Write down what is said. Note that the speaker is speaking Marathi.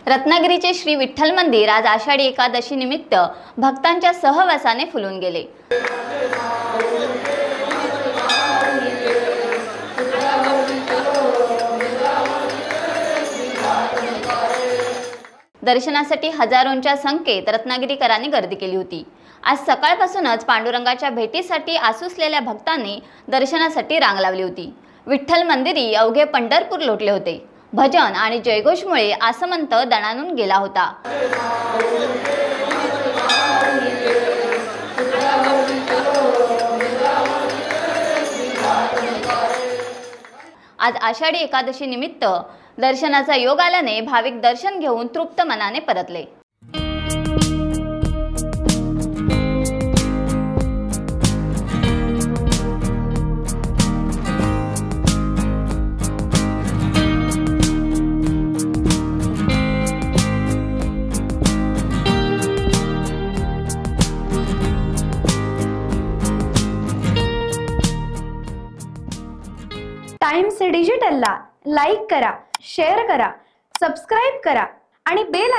रत्नागिरीचे श्री विठ्ठल मंदिर आज आषाढी एकादशी निमित्त भक्तांच्या सहवासाने फुलून गेले। दर्शनासाठी हजारोंच्या संख्येत रत्नागिरीकरांनी गर्दी केली होती। आज सकाळपासूनच पांडुरंगाच्या भेटीसाठी आसुसलेल्या भक्तांनी दर्शनासाठी रांग लावली होती। विठ्ठल मंदिरी अवघे पंढरपूर लोटले होते। भजन आणि जयघोषमुळे आसमंत दणाणून गेला होता। आज आषाढी एकादशी निमित्त दर्शनाचा योग आल्याने भाविक दर्शन घेऊन तृप्त मनाने परतले। टाइम्स डिजिटलला लाईक करा, शेअर करा, सबस्क्राइब करा आणि बेल